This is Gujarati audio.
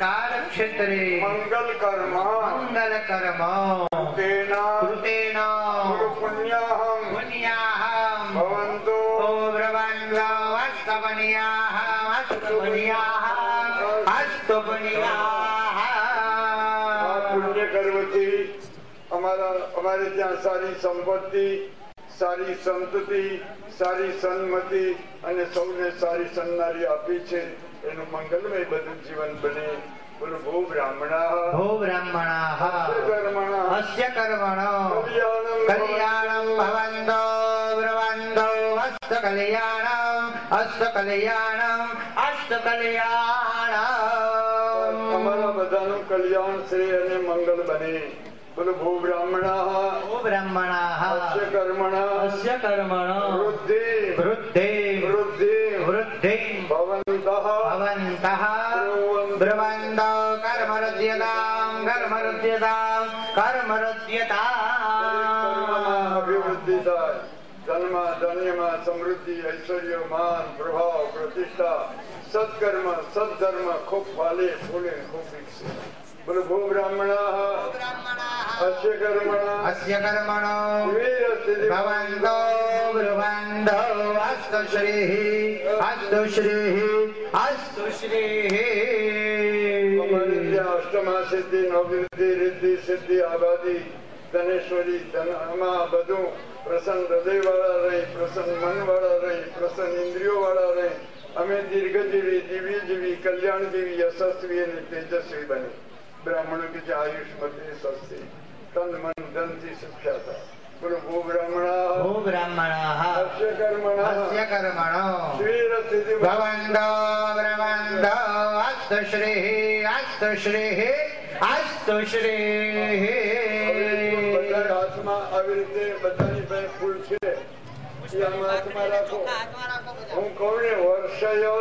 संस्कार क्षेत्रे मंगल कर्म कृतेन पुण्याहं भवन्तु पुण्य करवती हमारे ત્યાં સારી સંપત્તિ, સારી સંતતિ, સારી સન્મતિ અને સૌને સારી સન્નારી આપી છે. એનું મંગલમય બધું જીવન બને. બોલો ભૂ બ્રાહ્મણાઃ અસ્ય કર્મણઃ કલ્યાણં ભવન્તો બ્રવન્તો અસ્ત કલ્યાણં અમારા બધાનું કલ્યાણ શ્રેય અને મંગલ બને. બોલો ભૂ બ્રાહ્મણાઃ અસ્ય કર્મણઃ વૃદ્ધિ ભવन्तઃ બ્રવન્તો કર્મરદ્યતામ અભિવૃદ્ધિ થાય. ધનમાં ધન્યમાં સમૃદ્ધિ, ઐશ્વર્ય, માન, પ્રભાવ, પ્રતિષ્ઠા, સત્કર્મ સદ્ધર્મ ખૂબ ફાલે ફૂલે ખૂબ વિકસે. બોલો ભૂ બ્રાહ્મણાઃ અસ્ય કર્મણો ભવન્તો બ્રુવન્તો અસ્તુ શ્રીઃ. અષ્ટમા સિદ્ધિ, નવવિદ્ધિ, રિદ્ધિ, સિદ્ધિ, આબાદી, ધનેશ્વરી, ધનમાં બધું પ્રસન્ન હૃદય વાળા રહી, પ્રસન્ન મન વાળા રહી, પ્રસન્ન ઇન્દ્રિયો વાળા રહી. અમે દીર્ઘજીવી, દિવ્યજીવી, કલ્યાણજીવી, યશસ્વી અને તેજસ્વી બની. બ્રાહ્મણો કે જે આયુષ્મતી સ્વસ્તી તન મન ધનથી શિક્ષા થાય. બોલો ભૂ બ્રાહ્મણાઃ અસ્ય કર્મણઃ શ્રીરસિદ્ધિ ભવન્તો બ્રવન્તો અસ્તુ શ્રીઃ. બધા હાથમાં આવી રીતે બધાની પાસે ફૂલ છે. હાથમાં રાખો. હું કહું ને વર્ષયો